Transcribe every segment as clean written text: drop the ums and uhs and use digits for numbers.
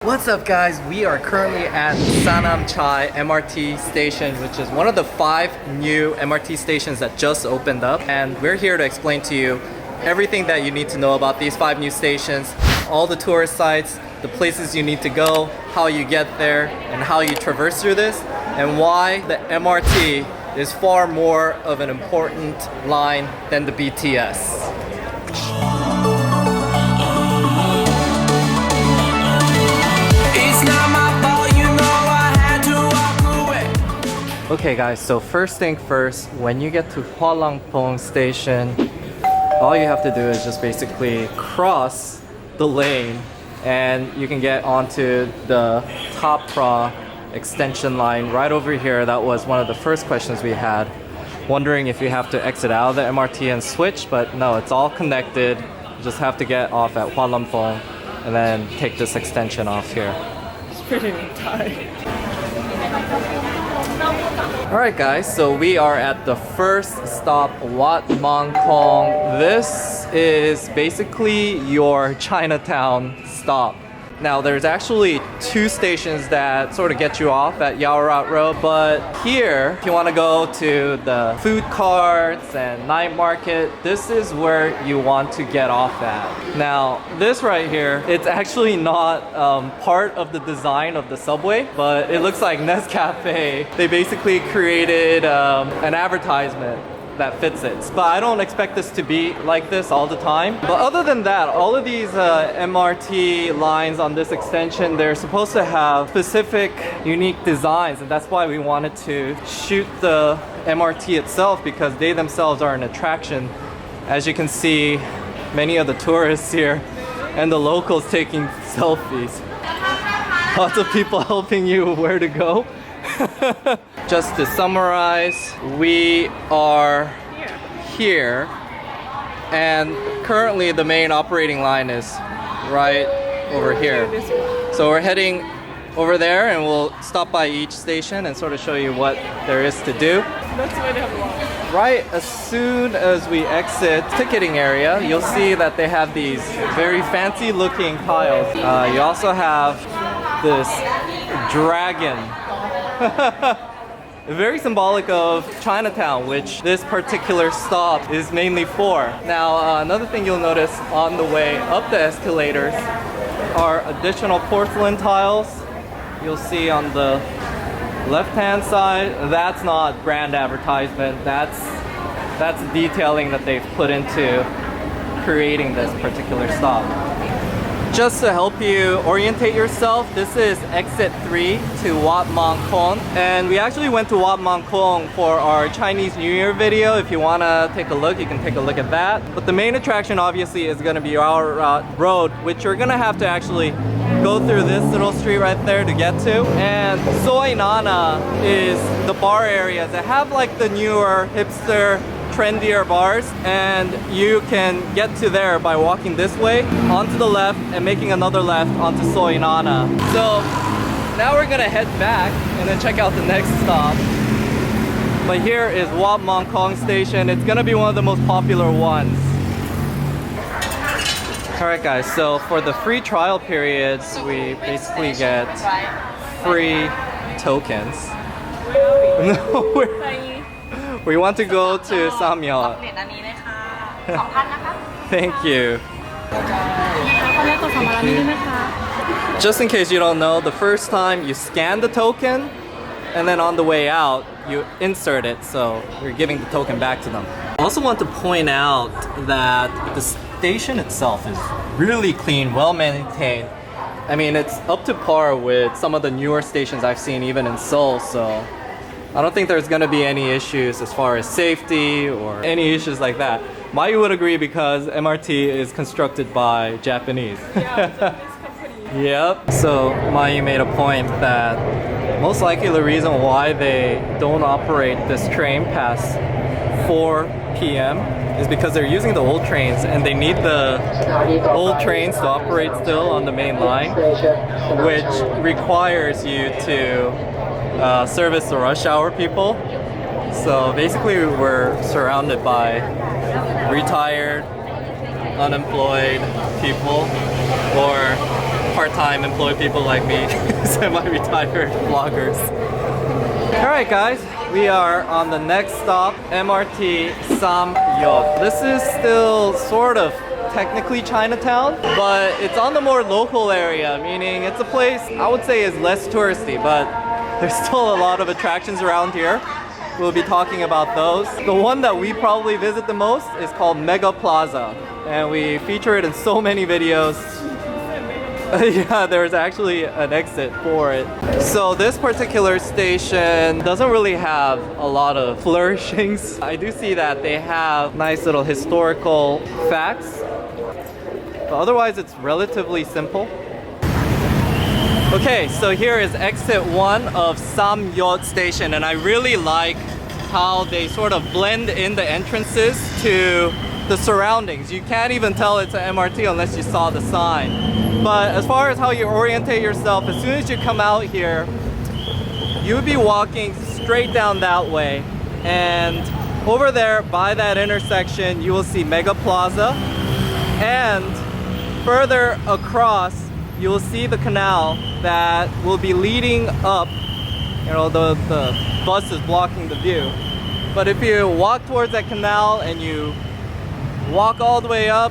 What's up guys? We are currently at Sanam Chai MRT station, which is one of the 5 new MRT stations that just opened up, and we're here to explain to you everything that you need to know about these 5 new stations, all the tourist sites, the places you need to go, how you get there, and how you traverse through this, and why the MRT is far more of an important line than the BTS. Okay guys, so first thing first, when you get to Pho station, all you have to do is just basically cross the lane and you can get onto the top Phra extension line right over here. That was one of the first questions we had, wondering if you have to exit out of the MRT and switch, but no, it's all connected. You just have to get off at Pho and then take this extension off here. It's pretty tight. Alright guys, so we are at the first stop, Wat Mangkon. This is basically your Chinatown stop. Now there's actually 2 stations that sort of get you off at Yaowarat Road, but here, if you want to go to the food carts and night market, this is where you want to get off at. Now this right here, it's actually not part of the design of the subway, but it looks like Nescafe. They basically created an advertisement that fits it. But I don't expect this to be like this all the time. But other than that, all of these MRT lines on this extension, they're supposed to have specific, unique designs, and that's why we wanted to shoot the MRT itself, because they themselves are an attraction. As you can see, many of the tourists here and the locals taking selfies. Lots of people helping you where to go. Just to summarize, we are here, and currently the main operating line is right over here. So we're heading over there, and we'll stop by each station and sort of show you what there is to do. That's why they have a lot. Right as soon as we exit ticketing area, you'll see that they have these very fancy looking tiles. You also have this dragon. Very symbolic of Chinatown, which this particular stop is mainly for. Now, another thing you'll notice on the way up the escalators are additional porcelain tiles. You'll see on the left-hand side, that's not brand advertisement. That's detailing that they've put into creating this particular stop. Just to help you orientate yourself, this is exit 3 to Wat Mangkon, and we actually went to Wat Mangkon for our Chinese New Year video. If you want to take a look, you can take a look at that. But the main attraction obviously is going to be our road, which you're going to have to actually go through this little street right there to get to. And Soy Nana is the bar areas that have like the newer, hipster, trendier bars, and you can get to there by walking this way onto the left and making another left onto Soy Nana. So now we're gonna head back and then check out the next stop. But here is Wat Mangkon station. It's gonna be one of the most popular ones. Alright guys, so for the free trial periods, we basically get free tokens. No, we want to go to Siam. Thank you. Just in case you don't know, the first time you scan the token, and then on the way out, you insert it, so you're giving the token back to them. I also want to point out that the station itself is really clean, well maintained. I mean, it's up to par with some of the newer stations I've seen even in Seoul, so I don't think there's going to be any issues as far as safety or any issues like that. Mai would agree because MRT is constructed by Japanese. Yeah, Japanese company. Yep. So Mai made a point that most likely the reason why they don't operate this train past 4 p.m. is because they're using the old trains, and they need the old trains to operate still on the main line, which requires you to service the rush hour people. So basically we're surrounded by retired, unemployed people, or part-time employed people like me, semi-retired vloggers. Alright guys, we are on the next stop, MRT Samyot. This is still sort of technically Chinatown, but it's on the more local area, meaning it's a place I would say is less touristy, but there's still a lot of attractions around here. We'll be talking about those. The one that we probably visit the most is called Mega Plaza, and we feature it in so many videos. Yeah, there's actually an exit for it. So this particular station doesn't really have a lot of flourishings. I do see that they have nice little historical facts, but otherwise it's relatively simple. Okay, so here is exit 1 of Samyot station, and I really like how they sort of blend in the entrances to the surroundings. You can't even tell it's an MRT unless you saw the sign. But as far as how you orientate yourself, as soon as you come out here, you would be walking straight down that way, and over there by that intersection you will see Mega Plaza, and further across you will see the canal that will be leading up. You know, the bus is blocking the view, but if you walk towards that canal and you walk all the way up,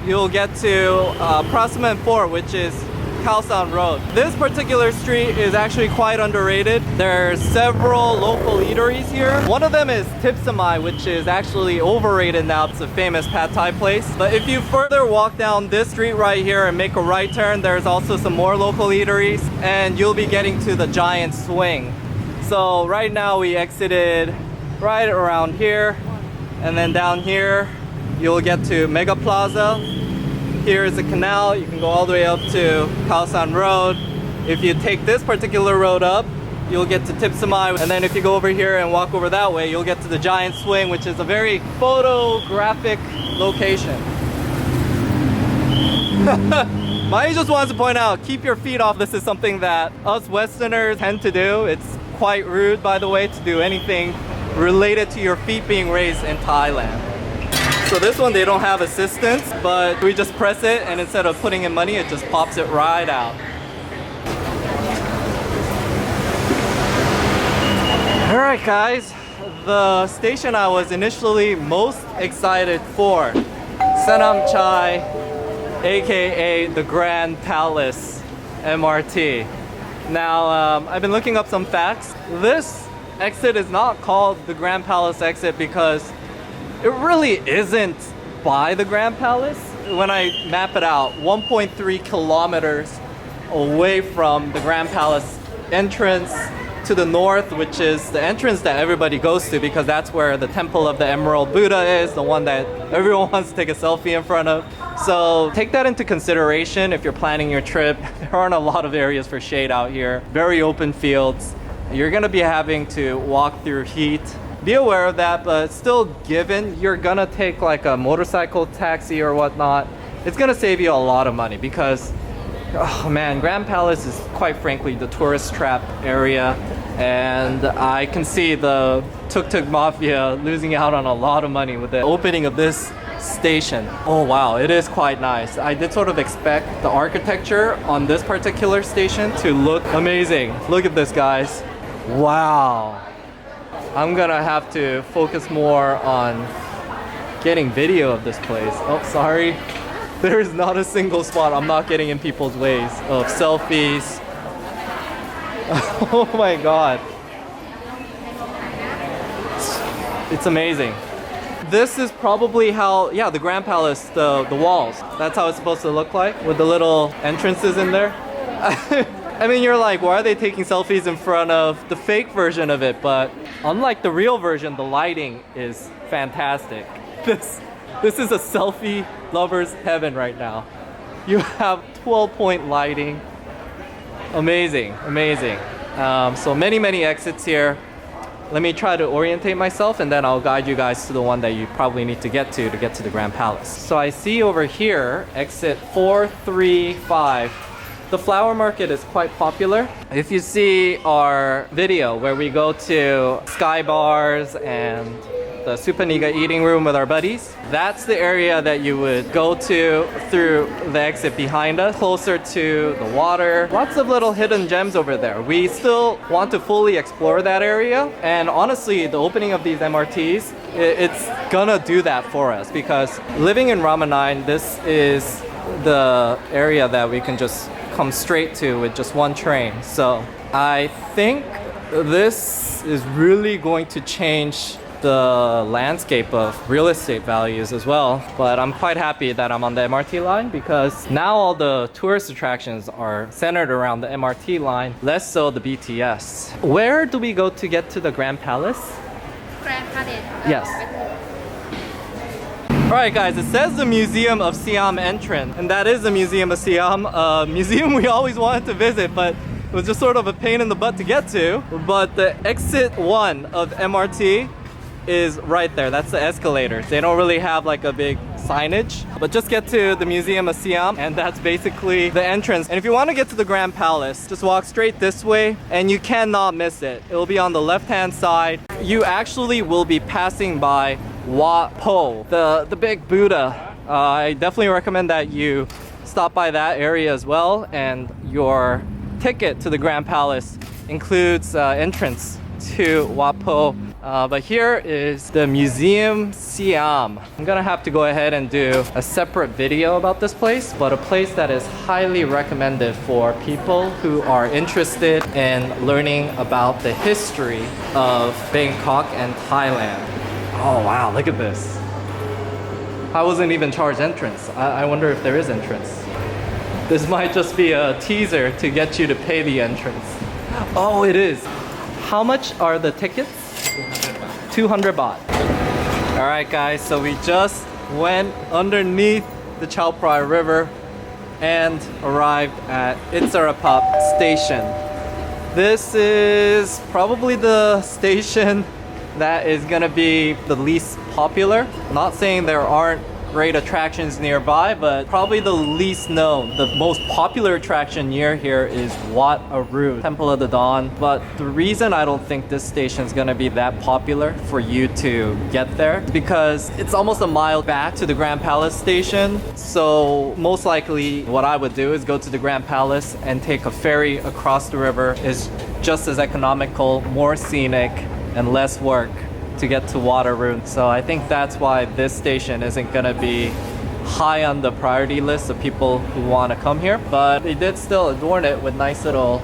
you'll get to Phra Fort, which is Khaosan Road. This particular street is actually quite underrated. There's several local eateries here. One of them is Tipsamai, which is actually overrated now. It's a famous pad thai place. But if you further walk down this street right here and make a right turn, there's also some more local eateries, and you'll be getting to the giant swing. So right now we exited right around here, and then down here you'll get to Mega Plaza. Here is the canal. You can go all the way up to Khaosan Road. If you take this particular road up, you'll get to Tipsamai, and then if you go over here and walk over that way, you'll get to the giant swing, which is a very photographic location. Mai just wants to point out, keep your feet off. This is something that us Westerners tend to do. It's quite rude, by the way, to do anything related to your feet being raised in Thailand. So this one, they don't have assistance, but we just press it, and instead of putting in money, it just pops it right out. Alright guys, the station I was initially most excited for, Sanam Chai, aka the Grand Palace MRT. Now, I've been looking up some facts. This exit is not called the Grand Palace exit because it really isn't by the Grand Palace. When I map it out, 1.3 kilometers away from the Grand Palace entrance to the north, which is the entrance that everybody goes to because that's where the Temple of the Emerald Buddha is, the one that everyone wants to take a selfie in front of. So take that into consideration if you're planning your trip. There aren't a lot of areas for shade out here. Very open fields. You're gonna be having to walk through heat. Be aware of that, but still, given you're gonna take like a motorcycle taxi or whatnot, it's gonna save you a lot of money because, oh man, Grand Palace is quite frankly the tourist trap area, and I can see the tuk-tuk mafia losing out on a lot of money with the opening of this station. Oh wow, it is quite nice. I did sort of expect the architecture on this particular station to look amazing. Look at this, guys. Wow. I'm gonna have to focus more on getting video of this place. Oh, sorry. There is not a single spot I'm not getting in people's ways of selfies. Oh my god. It's amazing. This is probably how, yeah, the Grand Palace, the walls. That's how it's supposed to look like with the little entrances in there. I mean, you're like, why are they taking selfies in front of the fake version of it? But unlike the real version, the lighting is fantastic. This is a selfie lover's heaven right now. You have 12-point lighting. Amazing, amazing. So many exits here. Let me try to orientate myself, and then I'll guide you guys to the one that you probably need to get to the Grand Palace. So I see over here, exit 435. The flower market is quite popular. If you see our video where we go to Sky Bars and at the Supaniga eating room with our buddies. That's the area that you would go to through the exit behind us, closer to the water. Lots of little hidden gems over there. We still want to fully explore that area, and honestly, the opening of these MRTs, it's gonna do that for us, because living in Rama 9, this is the area that we can just come straight to with just one train. So I think this is really going to change the landscape of real estate values as well. But I'm quite happy that I'm on the MRT line, because now all the tourist attractions are centered around the MRT line, less so the BTS. Where do we go to get to the Grand Palace? Grand Palace. Yes. Alright guys, it says the Museum of Siam entrance, and that is the Museum of Siam, a museum we always wanted to visit, but it was just sort of a pain in the butt to get to. But the exit 1 of MRT is right there. That's the escalators. They don't really have like a big signage, but just get to the Museum of Siam, and that's basically the entrance. And if you want to get to the Grand Palace, just walk straight this way and you cannot miss it. It will be on the left hand side. You actually will be passing by Wat Pho, the big Buddha. I definitely recommend that you stop by that area as well, and your ticket to the Grand Palace includes entrance to Wat Pho. But here is the Museum Siam. I'm gonna have to go ahead and do a separate video about this place, but a place that is highly recommended for people who are interested in learning about the history of Bangkok and Thailand. Oh wow, look at this. I wasn't even charged entrance. I wonder if there is entrance. This might just be a teaser to get you to pay the entrance. Oh, it is. How much are the tickets? 200 baht. All right guys, so we just went underneath the Chao Phraya River and arrived at Itinerary station. This is probably the station that is gonna be the least popular. Not saying there aren't great attractions nearby, but probably the least known. The most popular attraction near here is Wat Arun, Temple of the Dawn. But the reason I don't think this station is gonna be that popular for you to get there is because it's almost a mile back to the Grand Palace station. So most likely what I would do is go to the Grand Palace and take a ferry across the river. Is just as economical, more scenic, and less work to get to Wat Arun. So I think that's why this station isn't gonna be high on the priority list of people who want to come here, but they did still adorn it with nice little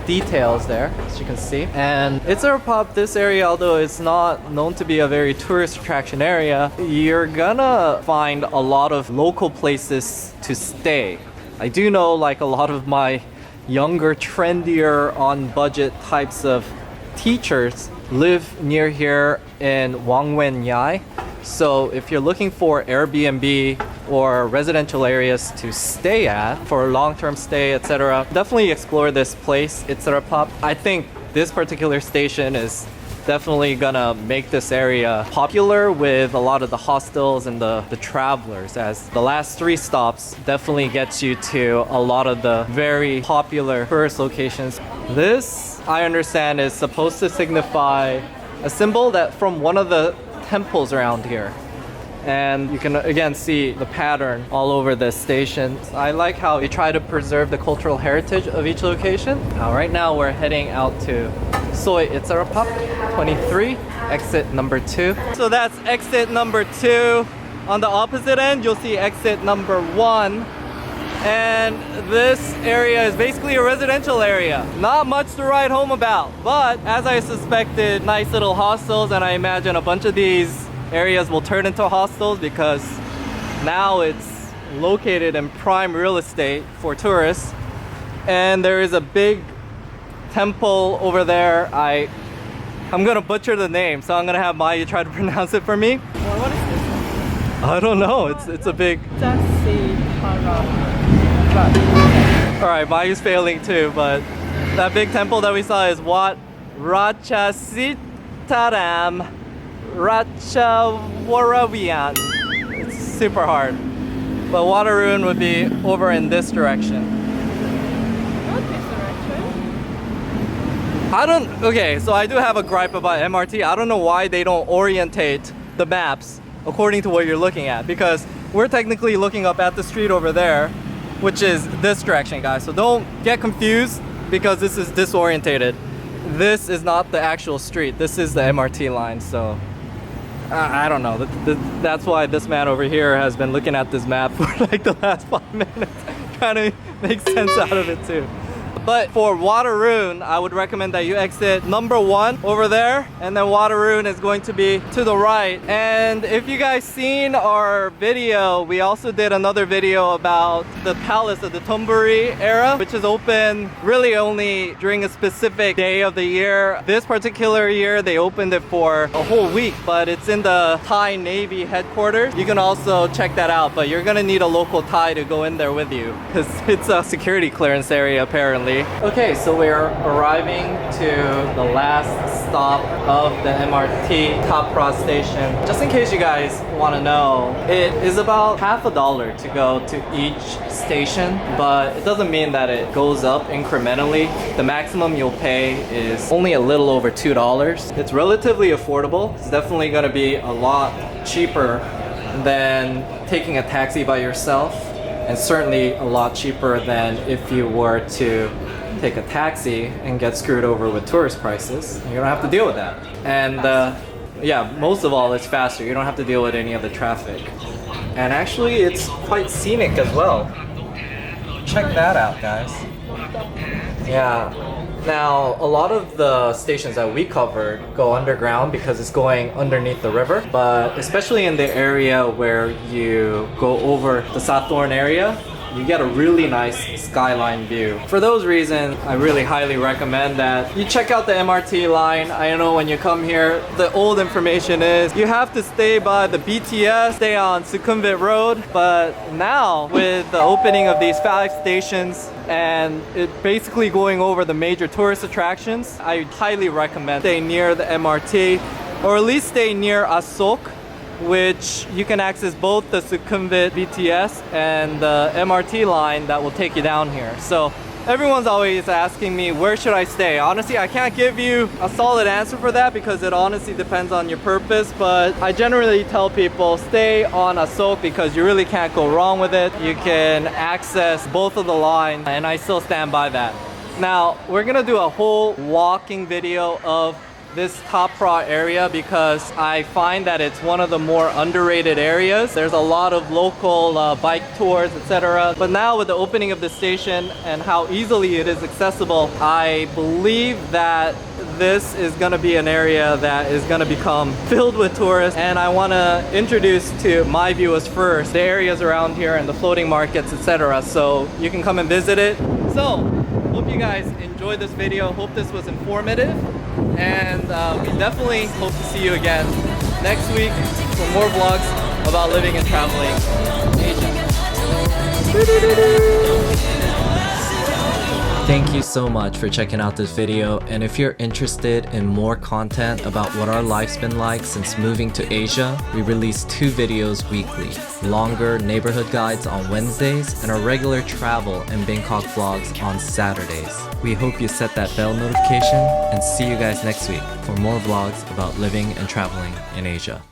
details there, as you can see. And Itinerary, this area, although it's not known to be a very tourist attraction area, you're gonna find a lot of local places to stay. I do know like a lot of my younger, trendier, on budget types of teachers live near here in Wangwen Yai. So if you're looking for Airbnb or residential areas to stay at for a long-term stay, etc., definitely explore this place, Itinerary. I think this particular station is definitely gonna make this area popular with a lot of the hostels and the travelers, as the last 3 stops definitely gets you to a lot of the very popular tourist locations. This, I understand, is supposed to signify a symbol that from one of the temples around here. And you can again see the pattern all over the station. I like how you try to preserve the cultural heritage of each location. Right now we're heading out to Soi Itinerary 23, exit number 2. So that's exit number 2. On the opposite end, you'll see exit number 1. And this area is basically a residential area. Not much to write home about, but as I suspected, nice little hostels, and I imagine a bunch of these areas will turn into hostels because now it's located in prime real estate for tourists. And there is a big temple over there. I'm gonna butcher the name, so I'm gonna have Maya try to pronounce it for me. Well, what is this? I don't know. It's a big. Alright, Mayu's failing too, but that big temple that we saw is Wat Ratchasitaram Ratchavaravian. It's super hard. But Wat Arun would be over in this direction. Not this direction. Okay, so I do have a gripe about MRT. I don't know why they don't orientate the maps according to what you're looking at, because we're technically looking up at the street over there, which is this direction, guys. So don't get confused because this is disorientated. This is not the actual street. This is the MRT line. So I don't know. That's why this man over here has been looking at this map for like the last 5 minutes, trying to make sense out of it too. But for Wat Arun, I would recommend that you exit number 1 over there, and then Wat Arun is going to be to the right. And if you guys seen our video, we also did another video about the palace of the Thonburi era, which is open really only during a specific day of the year. This particular year, they opened it for a whole week, but it's in the Thai Navy headquarters. You can also check that out, but you're gonna need a local Thai to go in there with you because it's a security clearance area apparently. Okay, so we're arriving to the last stop of the MRT Phra station. Just in case you guys want to know, it is about $50 to go to each station, but it doesn't mean that it goes up incrementally. The maximum you'll pay is only a little over $2. It's relatively affordable. It's definitely going to be a lot cheaper than taking a taxi by yourself, and certainly a lot cheaper than if you were to take a taxi and get screwed over with tourist prices. You don't have to deal with that. And yeah, most of all, it's faster. You don't have to deal with any of the traffic. And actually, it's quite scenic as well. Check that out, guys. Yeah. Now, a lot of the stations that we covered go underground because it's going underneath the river, but especially in the area where you go over the Sathorn area, you get a really nice skyline view. For those reasons, I really highly recommend that you check out the MRT line. I know when you come here, the old information is you have to stay by the BTS, stay on Sukhumvit Road, but now with the opening of these 5 stations and it basically going over the major tourist attractions, I highly recommend stay near the MRT, or at least stay near Asok, which you can access both the Sukhumvit BTS and the MRT line that will take you down here. So everyone's always asking me, where should I stay? Honestly, I can't give you a solid answer for that because it honestly depends on your purpose, but I generally tell people stay on Asok because you really can't go wrong with it. You can access both of the lines, and I still stand by that. Now, we're gonna do a whole walking video of this Phra area because I find that it's one of the more underrated areas. There's a lot of local bike tours, etc. But now with the opening of the station and how easily it is accessible, I believe that this is gonna be an area that is gonna become filled with tourists, and I wanna introduce to my viewers first the areas around here and the floating markets, etc. So you can come and visit it. So, hope you guys enjoyed this video. Hope this was informative. And we definitely hope to see you again next week for more vlogs about living and traveling in Asia. Thank you so much for checking out this video, and if you're interested in more content about what our life's been like since moving to Asia, we release 2 videos weekly, longer neighborhood guides on Wednesdays and our regular travel and Bangkok vlogs on Saturdays. We hope you set that bell notification and see you guys next week for more vlogs about living and traveling in Asia.